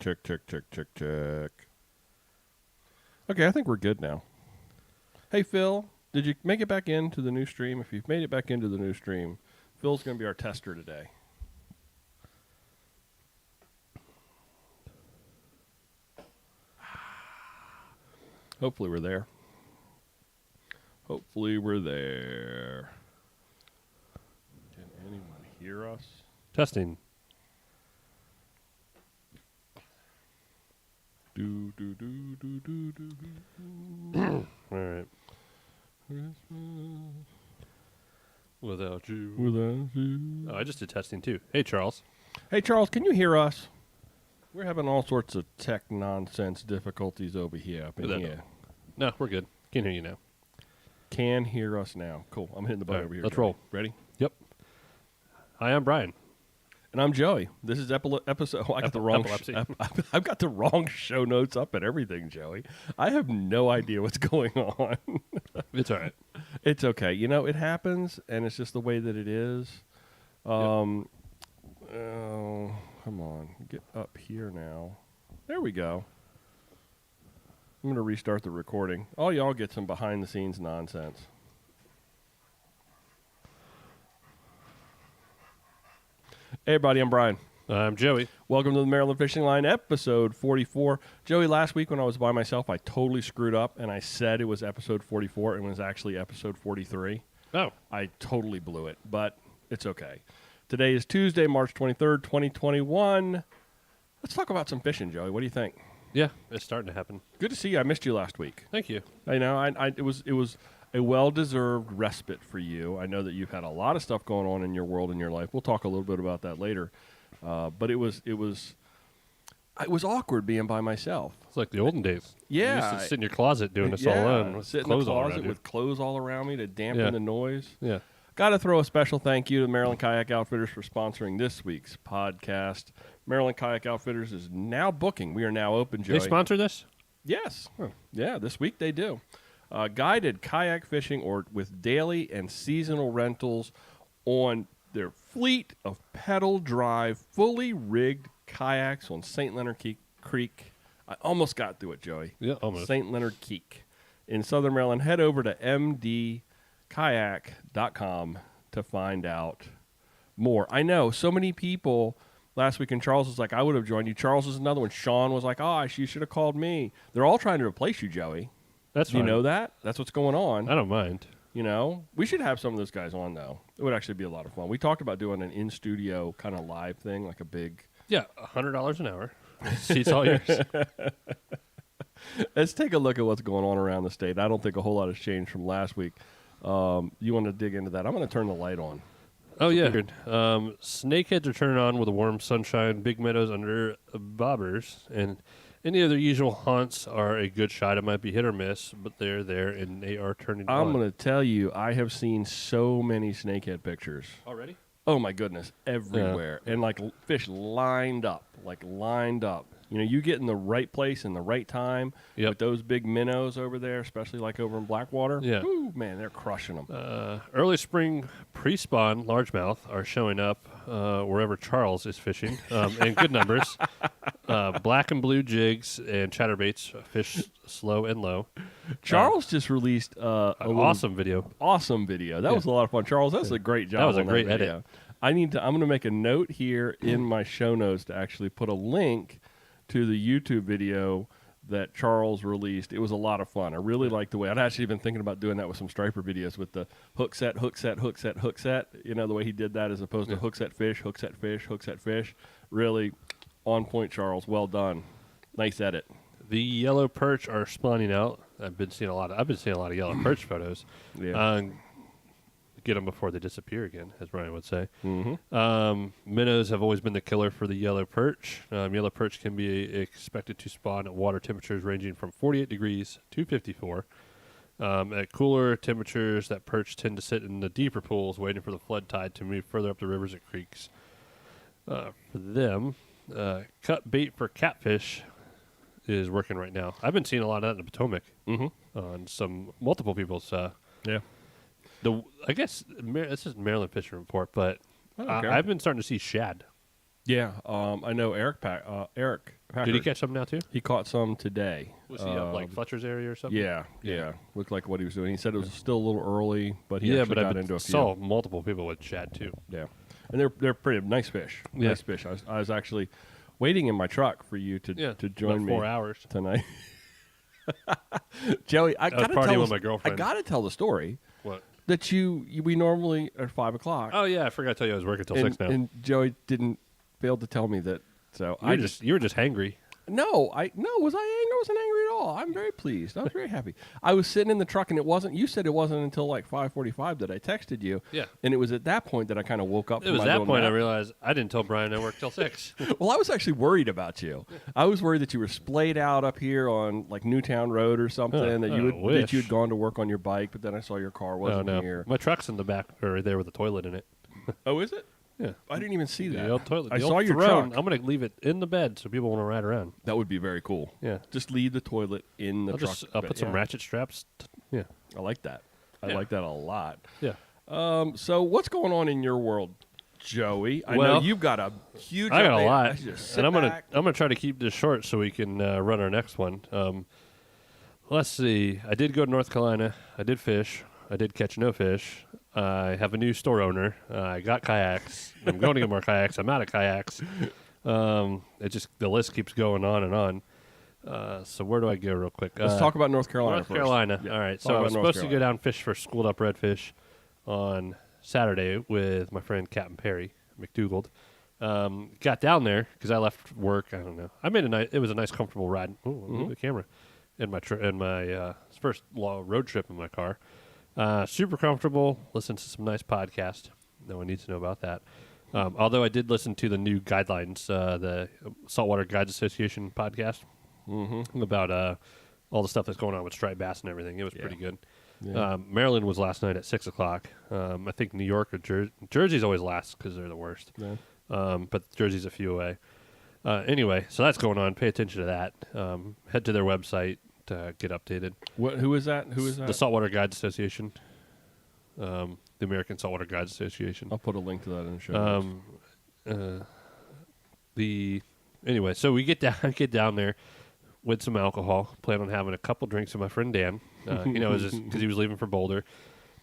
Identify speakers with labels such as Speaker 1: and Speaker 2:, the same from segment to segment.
Speaker 1: check, check, check, check, check. Okay, I think we're good now. Hey, Phil, did you make it back into the new stream? If you've made it back into the new stream, Phil's going to be our tester today. Hopefully we're there. Hopefully we're there. Can anyone hear us?
Speaker 2: Testing.
Speaker 1: Do, do, do, do, do, do, do.
Speaker 2: All right.
Speaker 1: Christmas
Speaker 2: Without you.
Speaker 1: without you.
Speaker 2: Oh, I just did testing too. Hey, Charles.
Speaker 1: Hey, Charles, can you hear us? We're having all sorts of tech nonsense difficulties over here. Up in here.
Speaker 2: No, we're good. Can hear you now.
Speaker 1: Can hear us now. Cool. I'm hitting the button
Speaker 2: All right,
Speaker 1: over here.
Speaker 2: let's
Speaker 1: Joey.
Speaker 2: roll.
Speaker 1: Ready?
Speaker 2: Yep. Hi, I'm Brian.
Speaker 1: And I'm Joey. This is episode. Oh, I got the wrong.
Speaker 2: Epilepsy.
Speaker 1: I've got the wrong show notes up and everything, Joey. I have no idea what's going on.
Speaker 2: It's all right.
Speaker 1: It's okay. You know, it happens, and it's just the way that it is. Oh, come on. Get up here now. There we go. I'm going to restart the recording. All y'all get some behind-the-scenes nonsense. Hey, everybody. I'm Brian.
Speaker 2: I'm Joey.
Speaker 1: Welcome to the Maryland Fishing Line, episode 44. Joey, last week when I was by myself, I totally screwed up, and I said it was episode 44, and it was actually episode 43.
Speaker 2: Oh.
Speaker 1: I totally blew it, but it's okay. Today is Tuesday, March 23rd, 2021. Let's talk about some fishing, Joey. What do you think?
Speaker 2: Yeah, it's starting to happen.
Speaker 1: Good to see you. I missed you last week.
Speaker 2: Thank you.
Speaker 1: I know. It was a well-deserved respite for you. I know that you've had a lot of stuff going on in your world and your life. We'll talk a little bit about that later. But it was awkward being by myself.
Speaker 2: It's like the olden days.
Speaker 1: Yeah.
Speaker 2: You used to sit in your closet doing this all alone with
Speaker 1: sit in
Speaker 2: clothes
Speaker 1: the
Speaker 2: all
Speaker 1: closet
Speaker 2: around you.
Speaker 1: with clothes all around me to dampen
Speaker 2: Yeah.
Speaker 1: the noise.
Speaker 2: Yeah.
Speaker 1: Got to throw a special thank you to Maryland Kayak Outfitters for sponsoring this week's podcast. Maryland Kayak Outfitters is now booking. We are now open, Joey.
Speaker 2: They sponsor this?
Speaker 1: Yes.
Speaker 2: Oh.
Speaker 1: Yeah, this week they do. Guided kayak fishing or with daily and seasonal rentals on their fleet of pedal drive, fully rigged kayaks on St. Leonard Creek. I almost got through it, Joey.
Speaker 2: Yeah, almost.
Speaker 1: St. Leonard Creek in Southern Maryland. Head over to mdkayak.com to find out more. I know so many people last week, and Charles was like, I would have joined you. Charles was another one. Sean was like, you should have called me. They're all trying to replace you, Joey.
Speaker 2: That's
Speaker 1: Do you
Speaker 2: fine.
Speaker 1: know that? That's what's going on.
Speaker 2: I don't mind.
Speaker 1: You know, we should have some of those guys on, though. It would actually be a lot of fun. We talked about doing an in-studio kind of live thing, like a big...
Speaker 2: Yeah, $100 an hour. Seats all yours.
Speaker 1: Let's take a look at what's going on around the state. I don't think a whole lot has changed from last week. You want to dig into that? I'm going to turn the light on.
Speaker 2: Oh, yeah. Snakeheads are turning on with the warm sunshine, big meadows under bobbers, and any of their usual haunts are a good shot. It might be hit or miss, but they're there, and they are turning on.
Speaker 1: I'm going to tell you, I have seen so many snakehead pictures.
Speaker 2: Already?
Speaker 1: Oh, my goodness, everywhere.
Speaker 2: Yeah.
Speaker 1: And, like, fish lined up. You know, you get in the right place in the right time with those big minnows over there, especially like over in Blackwater.
Speaker 2: Yeah.
Speaker 1: Woo, man, they're crushing them.
Speaker 2: Early spring pre-spawn largemouth are showing up wherever Charles is fishing in good numbers. Black and blue jigs and chatterbaits fish slow and low.
Speaker 1: Charles just released
Speaker 2: An awesome video.
Speaker 1: Awesome video. That was a lot of fun. Charles, that's a great job.
Speaker 2: That was a
Speaker 1: on
Speaker 2: great
Speaker 1: video.
Speaker 2: edit.
Speaker 1: I'm going to make a note here in my show notes to actually put a link to the YouTube video that Charles released. It was a lot of fun. I really liked the way. I'd actually been thinking about doing that with some striper videos with the hook set. You know, the way he did that as opposed to hook set fish. Really on point, Charles. Well done. Nice edit.
Speaker 2: The yellow perch are spawning out. I've been seeing a lot of yellow perch photos.
Speaker 1: Yeah.
Speaker 2: Get them before they disappear again, as Brian would say.
Speaker 1: Mm-hmm.
Speaker 2: Minnows have always been the killer for the yellow perch. Yellow perch can be expected to spawn at water temperatures ranging from 48 degrees to 54. At cooler temperatures, that perch tend to sit in the deeper pools, waiting for the flood tide to move further up the rivers and creeks. For them, cut bait for catfish is working right now. I've been seeing a lot of that in the Potomac on multiple people's.
Speaker 1: Yeah.
Speaker 2: I guess this is Maryland Fishing Report, but
Speaker 1: Okay.
Speaker 2: I've been starting to see shad.
Speaker 1: Yeah. I know Eric
Speaker 2: Did he catch some now too?
Speaker 1: He caught some today.
Speaker 2: Was he up like Fletcher's area or something?
Speaker 1: Yeah. Looked like what he was doing. He said it was still a little early, but he
Speaker 2: Yeah,
Speaker 1: actually
Speaker 2: but
Speaker 1: got
Speaker 2: I
Speaker 1: into a few.
Speaker 2: saw multiple people with shad too.
Speaker 1: Yeah, and they're pretty nice fish.
Speaker 2: Yeah.
Speaker 1: Nice fish. I was actually waiting in my truck for you to join
Speaker 2: about
Speaker 1: me
Speaker 2: 4 hours.
Speaker 1: tonight. Joey, I
Speaker 2: was
Speaker 1: gotta
Speaker 2: partying
Speaker 1: tell
Speaker 2: with
Speaker 1: the-
Speaker 2: my girlfriend.
Speaker 1: I gotta tell the story
Speaker 2: What?
Speaker 1: that we normally are 5 o'clock.
Speaker 2: Oh yeah, I forgot to tell you I was working till
Speaker 1: and,
Speaker 2: 6 now.
Speaker 1: and Joey didn't fail to tell me that. So
Speaker 2: you were just hangry.
Speaker 1: No, was I angry? I wasn't angry at all. I'm very pleased. I was very happy. I was sitting in the truck, and you said it wasn't until like 5:45 that I texted you.
Speaker 2: Yeah.
Speaker 1: And it was at that point that I kind of woke up.
Speaker 2: It
Speaker 1: from
Speaker 2: was
Speaker 1: my
Speaker 2: that
Speaker 1: little
Speaker 2: point I
Speaker 1: nap.
Speaker 2: realized I didn't tell Brian I worked till 6.
Speaker 1: Well, I was actually worried about you. I was worried that you were splayed out up here on like Newtown Road or something, that you had gone to work on your bike, but then I saw your car wasn't here.
Speaker 2: My truck's in the back, or there with a toilet in it.
Speaker 1: Oh, is it?
Speaker 2: Yeah.
Speaker 1: I didn't even see that.
Speaker 2: The old toilet.
Speaker 1: I
Speaker 2: the
Speaker 1: saw
Speaker 2: old
Speaker 1: your
Speaker 2: throne.
Speaker 1: truck.
Speaker 2: I'm going to leave it in the bed so people want to ride around.
Speaker 1: That would be very cool.
Speaker 2: Yeah.
Speaker 1: Just leave the toilet in the truck.
Speaker 2: I'll put some ratchet straps. Yeah.
Speaker 1: I like that. I
Speaker 2: Yeah.
Speaker 1: like that a lot.
Speaker 2: Yeah.
Speaker 1: So what's going on in your world, Joey? I know
Speaker 2: Well,
Speaker 1: you've got a huge.
Speaker 2: I got a
Speaker 1: update.
Speaker 2: lot,
Speaker 1: I should just sit
Speaker 2: and I'm
Speaker 1: back.
Speaker 2: gonna try to keep this short so we can run our next one. Let's see. I did go to North Carolina. I did fish. I did catch no fish. I have a new store owner. I got kayaks. I'm going to get more kayaks. I'm out of kayaks. The list keeps going on and on. So where do I go real quick?
Speaker 1: Let's talk about North Carolina.
Speaker 2: North
Speaker 1: first.
Speaker 2: Carolina.
Speaker 1: Yeah.
Speaker 2: All right.
Speaker 1: Talk
Speaker 2: So I
Speaker 1: about
Speaker 2: was
Speaker 1: North
Speaker 2: supposed to go
Speaker 1: Carolina.
Speaker 2: down fish for schooled up redfish on Saturday with my friend Captain Perry McDougald. Got down there because I left work. I don't know. I made it was a nice, comfortable ride. Ooh, move the camera in my first road trip in my car. Super comfortable. Listened to some nice podcasts. No one needs to know about that. Although I did listen to the new guidelines, the Saltwater Guides Association podcast about all the stuff that's going on with striped bass and everything. It was pretty good.
Speaker 1: Yeah.
Speaker 2: Maryland was last night at 6 o'clock. I think New York or Jersey's always last because they're the worst.
Speaker 1: Yeah.
Speaker 2: But Jersey's a few away. Anyway, so that's going on. Pay attention to that. Head to their website to get updated.
Speaker 1: Who is that? Who is that?
Speaker 2: The Saltwater Guides Association. The American Saltwater Guides Association.
Speaker 1: I'll put a link to that in the show. notes.
Speaker 2: Anyway, so we get down there with some alcohol. Plan on having a couple drinks with my friend Dan. It was just because he was leaving for Boulder.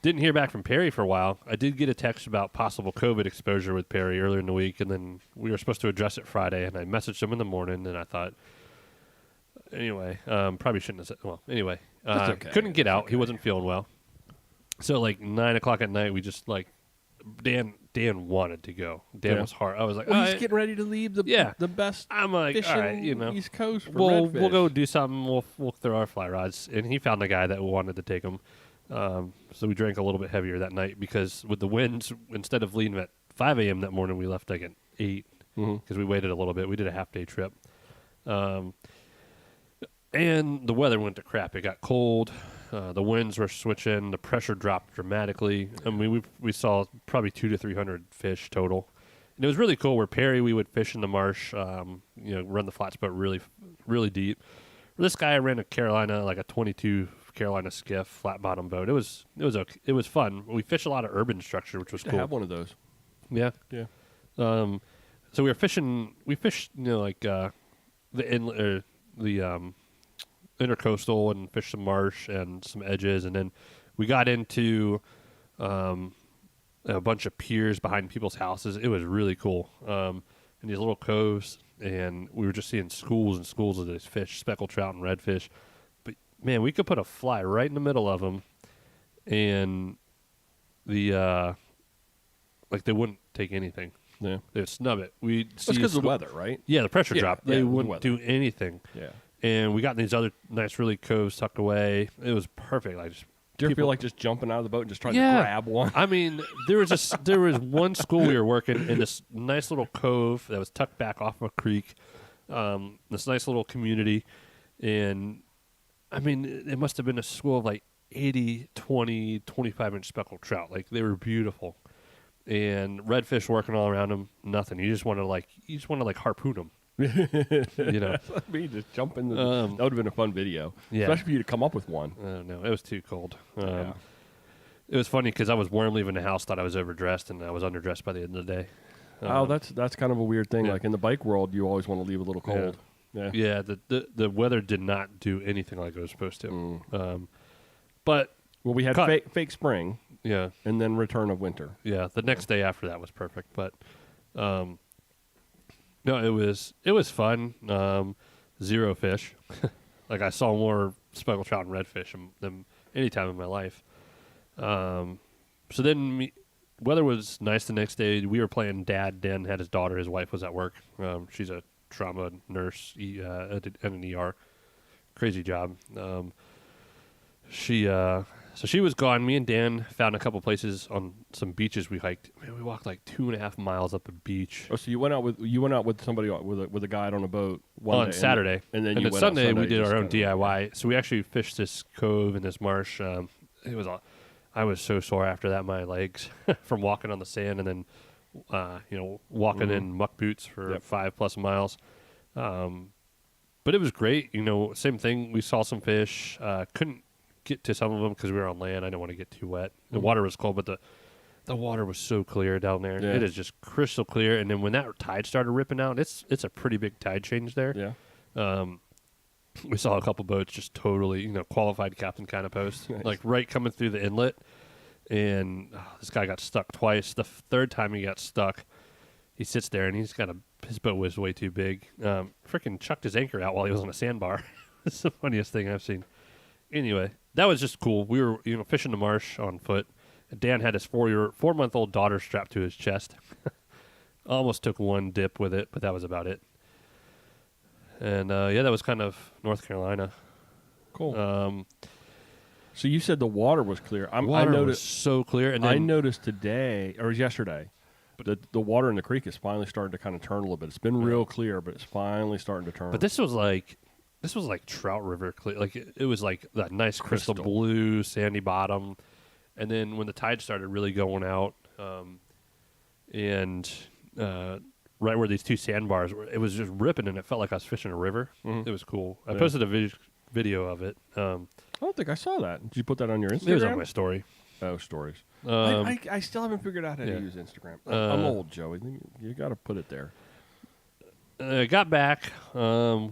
Speaker 2: Didn't hear back from Perry for a while. I did get a text about possible COVID exposure with Perry earlier in the week, and then we were supposed to address it Friday, and I messaged him in the morning, and I thought, anyway, probably shouldn't have said, well, anyway.
Speaker 1: That's okay.
Speaker 2: Couldn't get
Speaker 1: That's
Speaker 2: out.
Speaker 1: okay.
Speaker 2: He wasn't feeling well. So, 9 o'clock at night, we just, Dan wanted to go. Dan
Speaker 1: Yeah.
Speaker 2: was hard. I was like,
Speaker 1: Well,
Speaker 2: all
Speaker 1: he's
Speaker 2: right.
Speaker 1: getting ready to leave the best
Speaker 2: I'm like,
Speaker 1: fishing
Speaker 2: all right,
Speaker 1: East Coast for
Speaker 2: we'll
Speaker 1: redfish.
Speaker 2: go do something. We'll throw our fly rods, and he found a guy that wanted to take them. So we drank a little bit heavier that night because with the winds, instead of leaving at 5 a.m. that morning, we left at 8 because we waited a little bit. We did a half-day trip, and the weather went to crap. It got cold. The winds were switching. The pressure dropped dramatically. I mean, we saw probably 200 to 300 fish total. And it was really cool. Where Perry, we would fish in the marsh, run the flats boat really, really deep. This guy ran a Carolina, like a 22 Carolina skiff, flat bottom boat. It was okay. It was fun. We fished a lot of urban structure, which was
Speaker 1: to
Speaker 2: cool.
Speaker 1: have one of those.
Speaker 2: Yeah.
Speaker 1: Yeah.
Speaker 2: So we were fishing. We fished, the intercoastal and fished some marsh and some edges, and then we got into a bunch of piers behind people's houses. It was really cool. And these little coves, and we were just seeing schools and schools of these fish, speckled trout and redfish. But man, we could put a fly right in the middle of them, and they wouldn't take anything.
Speaker 1: Yeah.
Speaker 2: They would snub it. We'd
Speaker 1: That's
Speaker 2: see
Speaker 1: because of the weather, right?
Speaker 2: Yeah, the pressure
Speaker 1: Yeah,
Speaker 2: dropped.
Speaker 1: yeah,
Speaker 2: They
Speaker 1: the
Speaker 2: wouldn't
Speaker 1: weather.
Speaker 2: do anything.
Speaker 1: Yeah.
Speaker 2: And we got in these other nice, really coves tucked away. It was perfect. Just
Speaker 1: Do you ever
Speaker 2: people-
Speaker 1: feel like just jumping out of the boat and just trying
Speaker 2: Yeah.
Speaker 1: to grab one?
Speaker 2: I mean, there was one school we were working in, this nice little cove that was tucked back off of a creek. This nice little community, and I mean, it must have been a school of 80, 20, 25-inch speckled trout. They were beautiful, and redfish working all around them. Nothing. You just want to harpoon them.
Speaker 1: Me just jump in.
Speaker 2: Um,
Speaker 1: That would have been a fun video,
Speaker 2: Yeah.
Speaker 1: especially for you to come up with one.
Speaker 2: I don't know. It was too cold.
Speaker 1: Yeah.
Speaker 2: It was funny because I was warm leaving the house, thought I was overdressed, and I was underdressed by the end of the day.
Speaker 1: That's kind of a weird thing.
Speaker 2: yeah.
Speaker 1: Like in the bike world, you always want to leave a little cold.
Speaker 2: Yeah, the weather did not do anything like it was supposed to. But
Speaker 1: Well, we had
Speaker 2: Cut.
Speaker 1: fake spring
Speaker 2: yeah,
Speaker 1: and then return of winter.
Speaker 2: yeah, the next day after that was perfect. But no, it was fun. Zero fish. Like I saw more speckled trout and redfish than any time in my life. So then weather was nice the next day. We were playing dad. Dan had his daughter. His wife was at work. She's a trauma nurse at an ER. Crazy job. So she was gone. Me and Dan found a couple places on some beaches we hiked. Man, we walked like 2.5 miles up a beach
Speaker 1: Oh, so you went out with somebody with a guide on a boat one
Speaker 2: on
Speaker 1: day,
Speaker 2: Saturday,
Speaker 1: and then
Speaker 2: and
Speaker 1: you
Speaker 2: then
Speaker 1: went out
Speaker 2: Sunday we
Speaker 1: Sunday,
Speaker 2: did
Speaker 1: just
Speaker 2: our own
Speaker 1: kinda-
Speaker 2: DIY. So we actually fished this cove in this marsh. It was I was so sore after that, my legs from walking on the sand and then walking in muck boots for 5+ miles. But it was great. Same thing. We saw some fish. Couldn't get to some of them because we were on land. I didn't want to get too wet. The water was cold, but the water was so clear down there.
Speaker 1: Yeah.
Speaker 2: It is just crystal clear. And then when that tide started ripping out, it's a pretty big tide change there.
Speaker 1: Yeah.
Speaker 2: We saw a couple boats just totally, qualified captain kind of post,
Speaker 1: Nice.
Speaker 2: like right coming through the inlet. And this guy got stuck twice. The third time he got stuck, he sits there and his boat was way too big. Freaking chucked his anchor out while he was on a sandbar. It's the funniest thing I've seen. Anyway, that was just cool. We were, fishing the marsh on foot. Dan had his 4-month-old daughter strapped to his chest. Almost took one dip with it, but that was about it. And that was kind of North Carolina.
Speaker 1: Cool. So you said the water was clear. I
Speaker 2: Water was
Speaker 1: noticed.
Speaker 2: so clear, and then
Speaker 1: I noticed today or yesterday, the water in the creek is finally starting to kind of turn a little bit. It's been real clear, but it's finally starting to turn.
Speaker 2: But this was like trout river clear. Like it was like that nice crystal blue sandy bottom, and then when the tide started really going out, and right where these two sandbars were, it was just ripping, and it felt like I was fishing a river. It was cool. I posted a video of it.
Speaker 1: I don't think I saw that. Did you put that on your Instagram?
Speaker 2: It was on my story.
Speaker 1: Oh, stories.
Speaker 2: Um,
Speaker 1: I still haven't figured out how
Speaker 2: yeah.
Speaker 1: to use Instagram. I'm old, Joey. You got to put it there.
Speaker 2: Got back. I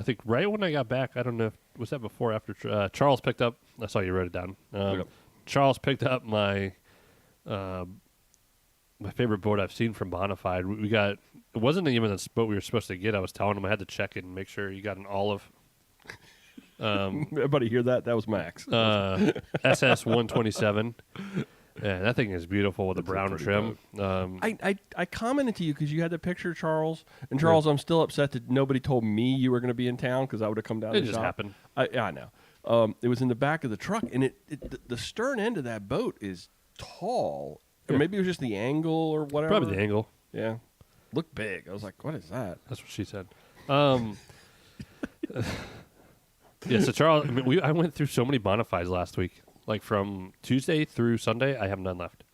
Speaker 2: think right when I got back, I don't know if was that before or after Charles picked up. I saw you wrote it down.
Speaker 1: Yep.
Speaker 2: Charles picked up my favorite boat I've seen from Bonafide. We got it wasn't even the boat we were supposed to get. I was telling him I had to check it and make sure you got an olive.
Speaker 1: Everybody hear that? That was Max.
Speaker 2: SS 127. Yeah, that thing is beautiful with the brown
Speaker 1: pretty
Speaker 2: trim.
Speaker 1: I commented to you because you had the picture, Charles. And Charles, I'm still upset that nobody told me you were going to be in town because I would have come down.
Speaker 2: It
Speaker 1: to the
Speaker 2: just
Speaker 1: shop.
Speaker 2: happened.
Speaker 1: I know. It was in the back of the truck, and the stern end of that boat is tall. Or maybe it was just the angle or whatever.
Speaker 2: Probably the angle.
Speaker 1: Yeah, looked big. I was like, what is that?
Speaker 2: That's what she said. Yeah, so Charles, I went through so many Bonafides last week. Like from Tuesday through Sunday, I have none left.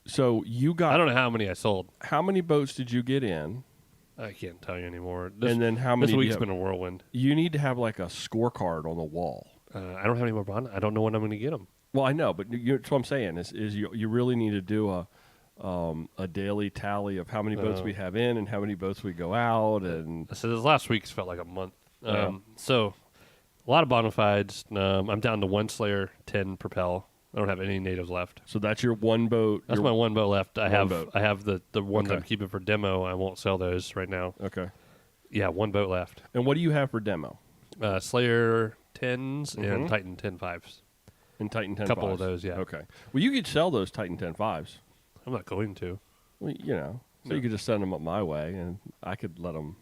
Speaker 1: So you got.
Speaker 2: I don't know how many I sold.
Speaker 1: How many boats did you get in?
Speaker 2: I can't tell you anymore.
Speaker 1: And then how many?
Speaker 2: This
Speaker 1: do you
Speaker 2: week's
Speaker 1: have?
Speaker 2: been a whirlwind.
Speaker 1: You need to have like a scorecard on the wall.
Speaker 2: I don't have any more Bon. I don't know when I'm going to get them.
Speaker 1: Well, I know, but that's what I'm saying is you really need to do a daily tally of how many boats we have in and how many boats we go out, and
Speaker 2: So this last week's felt like a month.
Speaker 1: Yeah.
Speaker 2: So a lot of Bonafides. I'm down to one Slayer 10 Propel. I don't have any natives left.
Speaker 1: so that's your one boat.
Speaker 2: That's my one boat left. I
Speaker 1: boat.
Speaker 2: have the ones
Speaker 1: Okay.
Speaker 2: I'm keeping for demo. I won't sell those right now.
Speaker 1: Okay.
Speaker 2: Yeah, one boat left.
Speaker 1: And what do you have for demo?
Speaker 2: Slayer 10s
Speaker 1: Mhm.
Speaker 2: and Titan 10.5s.
Speaker 1: And Titan 10
Speaker 2: Couple of those, yeah.
Speaker 1: Okay. Well, you could sell those Titan 10 5s.
Speaker 2: I'm not going to.
Speaker 1: Well, so
Speaker 2: No.
Speaker 1: you could just send them up my way, and I could let them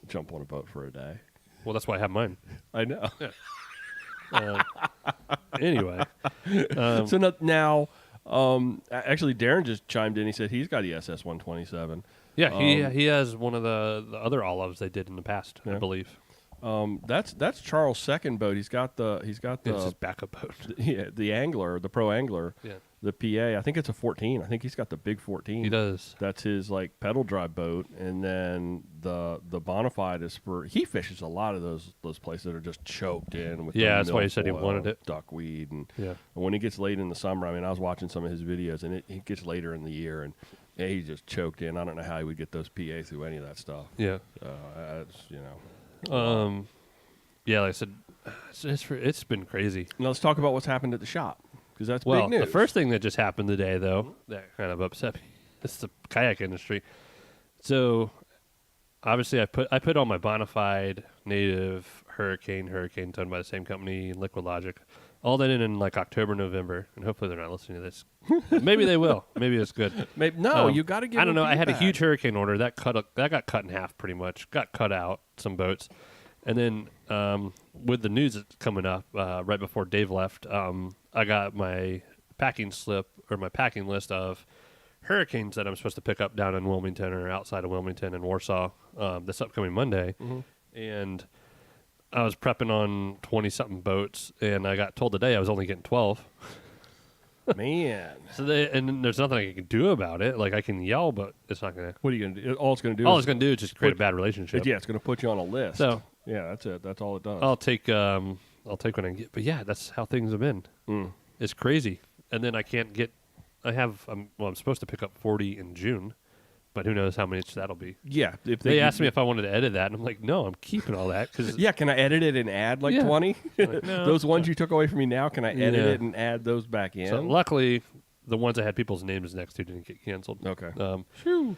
Speaker 1: jump on a boat for a day.
Speaker 2: Well, that's why I have mine.
Speaker 1: I know.
Speaker 2: Anyway,
Speaker 1: So now, actually, Darren just chimed in. He said he's got the SS 127.
Speaker 2: yeah, he has one of the other olives they did in the past, I
Speaker 1: Yeah.
Speaker 2: believe.
Speaker 1: That's Charles' second boat. He's got
Speaker 2: It's his
Speaker 1: the
Speaker 2: backup boat.
Speaker 1: the angler, the pro angler,
Speaker 2: Yeah,
Speaker 1: the PA. I think it's a 14. I think he's got the big 14.
Speaker 2: he does.
Speaker 1: That's his like pedal drive boat, and then the Bonafide is for he fishes a lot of those places that are just choked in with
Speaker 2: Yeah,
Speaker 1: the
Speaker 2: that's why he said he
Speaker 1: milfoil,
Speaker 2: wanted it.
Speaker 1: duckweed, and
Speaker 2: Yeah,
Speaker 1: when it gets late in the summer, I mean, I was watching some of his videos, and it gets later in the year, and Yeah, he just choked in. I don't know how he would get those PA through any of that stuff.
Speaker 2: Yeah.
Speaker 1: It's, you know.
Speaker 2: Yeah, like I said, it's been crazy.
Speaker 1: Now let's talk about what's happened at the shop, because that's
Speaker 2: Well,
Speaker 1: big news.
Speaker 2: the first thing that just happened today, though, that kind of upset me, is the kayak industry. So, obviously, I put all my Bonafide, Native, Hurricane done by the same company, Liquid Logic, all that in like October, November, and hopefully they're not listening to this. Maybe they will. Maybe it's good.
Speaker 1: Maybe, no, you got to give.
Speaker 2: I don't know. I had a
Speaker 1: feedback.
Speaker 2: huge Hurricane order that got cut in half, pretty much. Got cut out some boats, and then with the news that's coming up right before Dave left, I got my packing slip or my packing list of Hurricanes that I'm supposed to pick up down in Wilmington or outside of Wilmington and Warsaw this upcoming Monday, and I was prepping on 20-something boats, and I got told today I was only getting 12.
Speaker 1: Man,
Speaker 2: So and there's nothing I can do about it. Like I can yell, but it's not gonna.
Speaker 1: what are you gonna do? All it's gonna do.
Speaker 2: All
Speaker 1: is,
Speaker 2: it's gonna do is just create a bad relationship.
Speaker 1: yeah, it's gonna put you on a list.
Speaker 2: So
Speaker 1: yeah, that's it. That's all it does.
Speaker 2: I'll take what I can get. But yeah, that's how things have been. It's crazy. And then I can't get. I'm supposed to pick up 40 in June, but who knows how much that'll be.
Speaker 1: Yeah, if
Speaker 2: They asked me if I wanted to edit that, and I'm like, no, I'm keeping all that because
Speaker 1: Yeah, can I edit it and add like
Speaker 2: Yeah.
Speaker 1: 20?
Speaker 2: Like, no.
Speaker 1: Those ones you took away from me now, can I edit
Speaker 2: Yeah.
Speaker 1: it and add those back in?
Speaker 2: So luckily, the ones I had people's names next to didn't get canceled.
Speaker 1: Okay.
Speaker 2: Phew.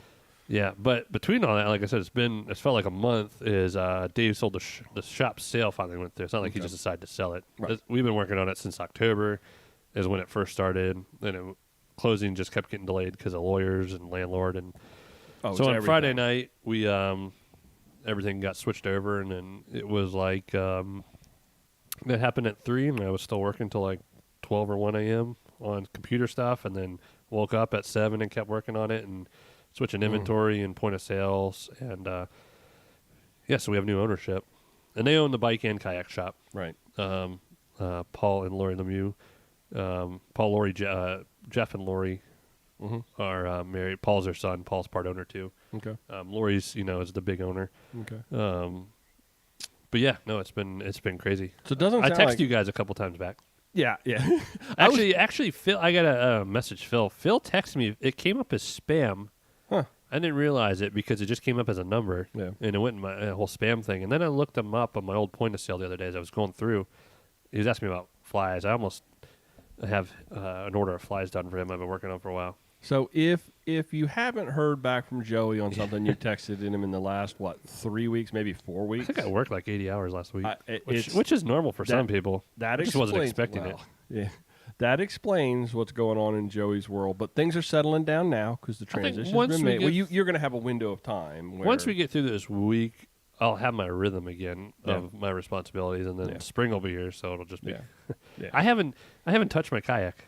Speaker 2: Yeah, but between all that, like I said, it's felt like a month. Is Dave sold the shop sale finally went through. It's not like he
Speaker 1: Okay.
Speaker 2: just decided to sell it.
Speaker 1: Right.
Speaker 2: We've been working on it since October, is when it first started. Then closing just kept getting delayed because of lawyers and landlord. And
Speaker 1: Oh, it's
Speaker 2: so on
Speaker 1: everything.
Speaker 2: Friday night, we everything got switched over, and then it was like that happened at 3, and I was still working till like 12 or 1 a.m. on computer stuff, and then woke up at 7 and kept working on it and switching inventory and point of sales. And so we have new ownership, and they own the bike and kayak shop.
Speaker 1: Right.
Speaker 2: Paul and Lori Lemieux, Jeff and Lori are married. Paul's their son. Paul's part owner too.
Speaker 1: Okay.
Speaker 2: Lori's, is the big owner.
Speaker 1: Okay.
Speaker 2: But yeah, no, it's been crazy.
Speaker 1: So it doesn't
Speaker 2: I
Speaker 1: sound
Speaker 2: texted
Speaker 1: like...
Speaker 2: you guys a couple times back.
Speaker 1: Yeah, yeah.
Speaker 2: Actually, Phil, I got a message. Phil texted me. It came up as spam.
Speaker 1: Huh.
Speaker 2: I didn't realize it because it just came up as a number.
Speaker 1: Yeah.
Speaker 2: And it went in my whole spam thing. And then I looked him up on my old point of sale the other day as I was going through. He was asking me about flies. I almost have an order of flies done for him. I've been working on for a while.
Speaker 1: So if you haven't heard back from Joey on something you texted him in the last, 3 weeks, maybe 4
Speaker 2: I
Speaker 1: weeks?
Speaker 2: think I worked like 80 hours last week,
Speaker 1: it's-
Speaker 2: which is normal for some people.
Speaker 1: That
Speaker 2: I just wasn't
Speaker 1: explains-
Speaker 2: expecting it.
Speaker 1: Yeah. That explains what's going on in Joey's world. But things are settling down now because the
Speaker 2: think
Speaker 1: transition's
Speaker 2: once
Speaker 1: been
Speaker 2: we
Speaker 1: made.
Speaker 2: get-
Speaker 1: Well, you're going to have a window of time. Where,
Speaker 2: Once we get through this week, I'll have my rhythm again
Speaker 1: Yeah.
Speaker 2: of my responsibilities, and then
Speaker 1: Yeah.
Speaker 2: spring will be here, so it'll just be.
Speaker 1: Yeah. Yeah.
Speaker 2: I haven't touched my kayak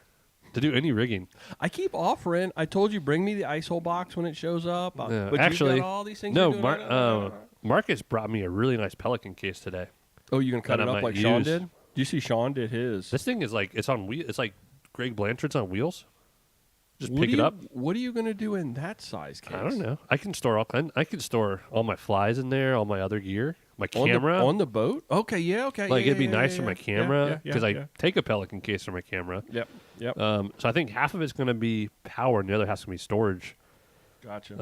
Speaker 2: to do any rigging.
Speaker 1: I keep offering. I told you, bring me the ice hole box when it shows up.
Speaker 2: Yeah.
Speaker 1: But
Speaker 2: Actually,
Speaker 1: you've got all these things.
Speaker 2: No,
Speaker 1: you're doing.
Speaker 2: Marcus brought me a really nice Pelican case today.
Speaker 1: Oh, you gonna cut
Speaker 2: that
Speaker 1: it
Speaker 2: I
Speaker 1: up
Speaker 2: might
Speaker 1: like Sean
Speaker 2: use.
Speaker 1: did? Do you see Sean did his?
Speaker 2: This thing is like it's on wheel. It's like Greg Blanchard's on wheels. Just
Speaker 1: What
Speaker 2: pick
Speaker 1: are
Speaker 2: it
Speaker 1: you-
Speaker 2: up.
Speaker 1: What are you gonna do in that size case?
Speaker 2: I don't know. I can store all my flies in there, all my other gear, my
Speaker 1: On
Speaker 2: camera.
Speaker 1: on the boat. Okay, yeah, okay.
Speaker 2: like
Speaker 1: yeah,
Speaker 2: it'd be
Speaker 1: yeah,
Speaker 2: nice
Speaker 1: yeah,
Speaker 2: for my
Speaker 1: yeah.
Speaker 2: camera because
Speaker 1: yeah.
Speaker 2: I take a Pelican case for my camera.
Speaker 1: Yep. Yep.
Speaker 2: So I think half of it's going to be power and the other half's going to be storage.
Speaker 1: Gotcha.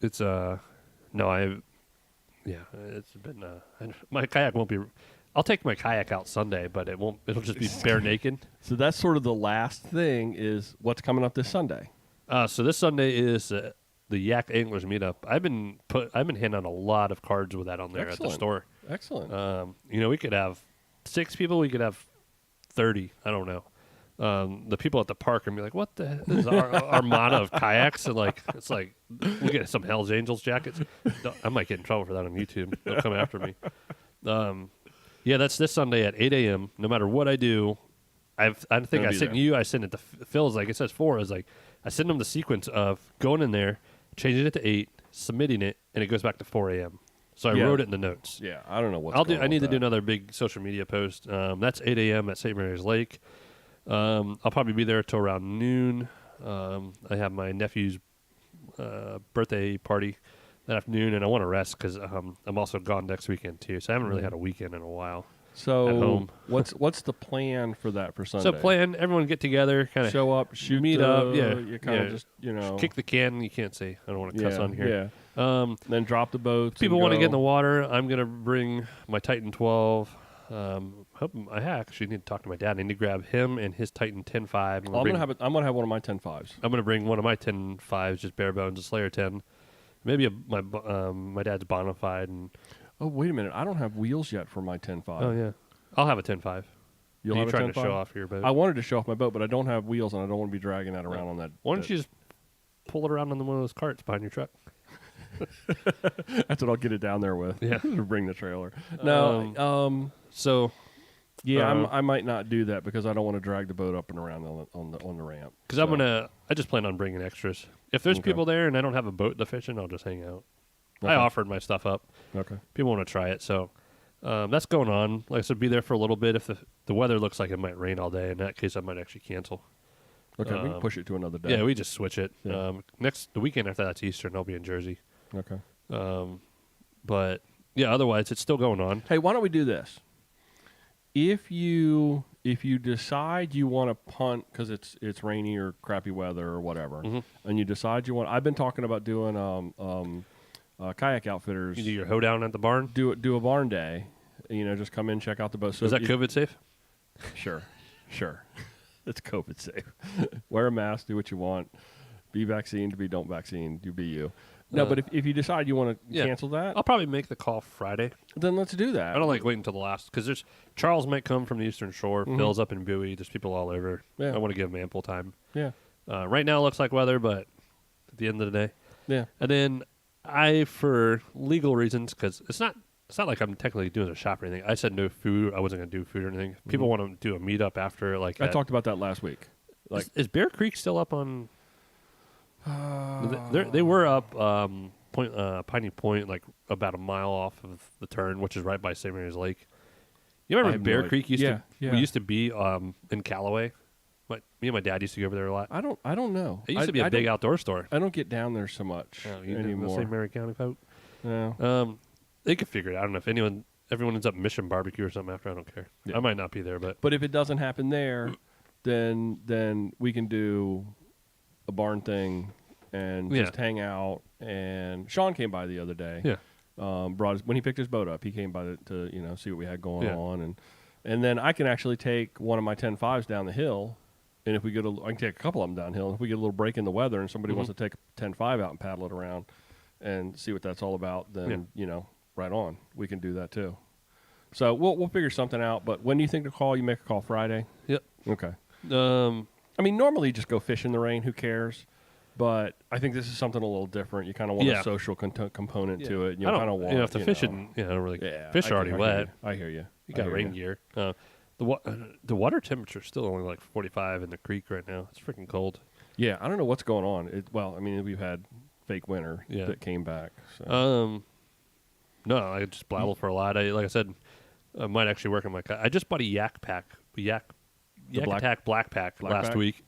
Speaker 2: It's it's been my kayak won't be. I'll take my kayak out Sunday, but it won't. It'll just be bare naked.
Speaker 1: So that's sort of the last thing is what's coming up this Sunday.
Speaker 2: So this Sunday is the Yak Anglers meetup. I've been handing out a lot of cards with that on there at
Speaker 1: Excellent.
Speaker 2: the store.
Speaker 1: Excellent.
Speaker 2: We could have 6 people. We could have 30. I don't know. The people at the park are gonna be like, "What the? This is our armada of kayaks," and it's like we get some Hell's Angels jackets. I might get in trouble for that on YouTube. They'll come after me. Yeah, that's this Sunday at 8 a.m. No matter what I do, I think
Speaker 1: Gonna
Speaker 2: I
Speaker 1: be
Speaker 2: sent
Speaker 1: there.
Speaker 2: you. I sent it to Phil's. Like it says 4. I was like, I send them the sequence of going in there, changing it to 8, submitting it, and it goes back to 4 a.m. So I
Speaker 1: Yeah.
Speaker 2: wrote it in the notes.
Speaker 1: Yeah, I don't know what's
Speaker 2: I
Speaker 1: going
Speaker 2: need to
Speaker 1: on
Speaker 2: do
Speaker 1: with that.
Speaker 2: another big social media post. That's 8 a.m. at St. Mary's Lake. I'll probably be there till around noon. I have my nephew's birthday party that afternoon, and I want to rest because I'm also gone next weekend too. So I haven't really had a weekend in a while.
Speaker 1: So
Speaker 2: at home.
Speaker 1: what's the plan for that for Sunday?
Speaker 2: So plan, everyone get together, kind of
Speaker 1: Show up, shoot,
Speaker 2: meet up, yeah,
Speaker 1: You kind of
Speaker 2: yeah.
Speaker 1: just
Speaker 2: kick the can. You can't say. I don't want to cuss on here.
Speaker 1: Yeah. Then drop the boats.
Speaker 2: People
Speaker 1: and
Speaker 2: want to
Speaker 1: go.
Speaker 2: get in the water. I'm gonna bring my Titan 12. I actually need to talk to my dad. I need to grab him and his Titan 10.5.
Speaker 1: I'm gonna have one of my 10.5s.
Speaker 2: I'm gonna bring one of my 10.5s, just bare bones, a Slayer 10. Maybe my dad's Bonafide and.
Speaker 1: Oh wait a minute! I don't have wheels yet for my 10.5.
Speaker 2: Oh yeah, I'll have a 10.5.
Speaker 1: You'll
Speaker 2: Are
Speaker 1: have
Speaker 2: you
Speaker 1: a
Speaker 2: trying
Speaker 1: 10.5?
Speaker 2: to show off your boat?
Speaker 1: I wanted to show off my boat, but I don't have wheels, and I don't want to be dragging that around on that.
Speaker 2: Why don't you just pull it around on one of those carts behind your truck?
Speaker 1: That's what I'll get it down there with.
Speaker 2: Yeah.
Speaker 1: To bring the trailer. No.
Speaker 2: So
Speaker 1: Yeah, I might not do that because I don't want to drag the boat up and around on the ramp.
Speaker 2: because I just plan on bringing extras. If there's
Speaker 1: Okay.
Speaker 2: people there and I don't have a boat to fish in, I'll just hang out.
Speaker 1: Okay.
Speaker 2: I offered my stuff up.
Speaker 1: Okay.
Speaker 2: People want to try it, so that's going on. Like I said, be there for a little bit. If the weather looks like it might rain all day, in that case, I might actually cancel.
Speaker 1: Okay. We can push it to another day.
Speaker 2: Yeah, we just switch it.
Speaker 1: Yeah.
Speaker 2: The weekend after that's Easter, and I'll be in Jersey.
Speaker 1: Okay.
Speaker 2: But yeah, otherwise it's still going on.
Speaker 1: Hey, why don't we do this? If you decide you want to punt because it's rainy or crappy weather or whatever, and you decide you want, I've been talking about doing kayak outfitters.
Speaker 2: You do your hoedown at the barn.
Speaker 1: Do a barn day. Just come in, check out the boat. So
Speaker 2: Is that COVID safe?
Speaker 1: Sure. It's COVID safe. Wear a mask. Do what you want. Be vaccinated. Don't vaccine. You be you. No, but if you decide you want to cancel that,
Speaker 2: I'll probably make the call Friday.
Speaker 1: then let's do that.
Speaker 2: I don't like waiting until the last because Charles might come from the Eastern Shore. Phil's up in Bowie. There's people all over.
Speaker 1: Yeah.
Speaker 2: I want to give him ample time.
Speaker 1: Yeah.
Speaker 2: Right now it looks like weather, but at the end of the day,
Speaker 1: Yeah.
Speaker 2: and then for legal reasons, because it's not like I'm technically doing a shop or anything. I said no food. I wasn't going to do food or anything. If people want to do a meetup after, like
Speaker 1: I talked about that last week. Like,
Speaker 2: is Bear Creek still up on? They were up Piney Point, like about a mile off of the turn, which is right by St. Mary's Lake. You
Speaker 1: I
Speaker 2: remember
Speaker 1: have
Speaker 2: Bear
Speaker 1: no
Speaker 2: Creek
Speaker 1: idea.
Speaker 2: we used to be in Callaway. Me and my dad used to go over there a lot.
Speaker 1: I don't know.
Speaker 2: It used to be a big outdoor store.
Speaker 1: I don't get down there so much
Speaker 2: You
Speaker 1: anymore.
Speaker 2: St. Mary County folk.
Speaker 1: No.
Speaker 2: They could figure it out. I don't know if everyone ends up Mission Barbecue or something after. I don't care.
Speaker 1: Yeah.
Speaker 2: I might not be there, but
Speaker 1: But if it doesn't happen there, then we can do a barn thing and just hang out. And Sean came by the other day.
Speaker 2: yeah.
Speaker 1: When he picked his boat up, he came by to see what we had going
Speaker 2: Yeah.
Speaker 1: on, and then I can actually take one of my 10.5s down the hill, and if we get I can take a couple of them downhill. And if we get a little break in the weather, and somebody wants to take a 10.5 out and paddle it around, and see what that's all about, then right on, we can do that too. So we'll figure something out. But when do you think to call? You make a call Friday.
Speaker 2: Yep.
Speaker 1: Okay.
Speaker 2: I
Speaker 1: I mean, normally you just go fish in the rain. Who cares? But I think this is something a little different. You kind of want a social component to it. And you
Speaker 2: I don't
Speaker 1: kind of want.
Speaker 2: if the fishing, I don't really.
Speaker 1: Yeah,
Speaker 2: Fish are already wet.
Speaker 1: I hear you.
Speaker 2: You got rain gear. The water temperature is still only like 45 in the creek right now. It's freaking cold.
Speaker 1: Yeah, I don't know what's going on. We've had fake winter that came back. So.
Speaker 2: No, I just blabble for a lot. Like I said, I might actually work on my. I just bought a Yak Attack Black Pack last
Speaker 1: Pack?
Speaker 2: week,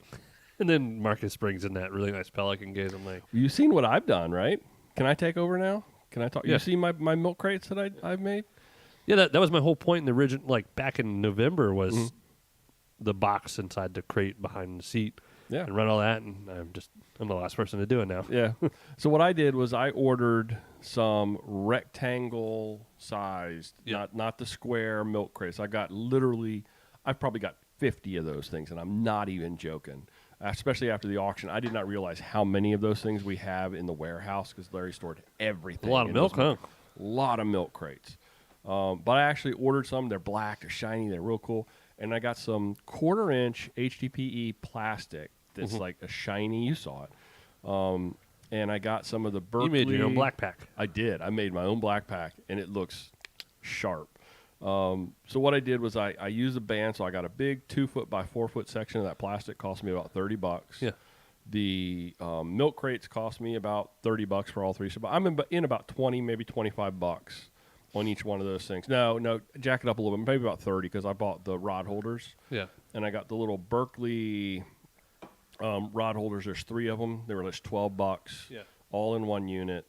Speaker 2: and then Marcus brings in that really nice Pelican gaze. I'm like,
Speaker 1: You've seen what I've done, right? Can I take over now? Can I talk?
Speaker 2: Yeah.
Speaker 1: You see my milk crates that I've made?
Speaker 2: yeah, that was my whole point in the original. Like back in November was the box inside the crate behind the seat.
Speaker 1: Yeah.
Speaker 2: And run all that, and I'm the last person to do it now.
Speaker 1: Yeah. So what I did was I ordered some rectangle sized, not the square milk crates. I've probably got 50 of those things, and I'm not even joking. Especially after the auction, I did not realize how many of those things we have in the warehouse because Larry stored everything.
Speaker 2: A lot of
Speaker 1: in
Speaker 2: milk,
Speaker 1: those
Speaker 2: huh?
Speaker 1: A lot of milk crates. But I actually ordered some. They're black, they're shiny, they're real cool. And I got some 1/4-inch HDPE plastic that's like a shiny. You saw it. And I got some of the Berkeley.
Speaker 2: You made your own black pack.
Speaker 1: I did. I made my own black pack, and it looks sharp. So what I did was I used a band, so I got a big 2-foot by 4-foot section of that plastic. Cost me about $30.
Speaker 2: Yeah.
Speaker 1: The milk crates cost me about $30 for all three. So I'm in about 20, maybe $25 on each one of those things. No, jack it up a little bit, maybe about 30 because I bought the rod holders.
Speaker 2: Yeah.
Speaker 1: And I got the little Berkeley rod holders. There's 3 of them. They were just $12.
Speaker 2: Yeah.
Speaker 1: All in one unit.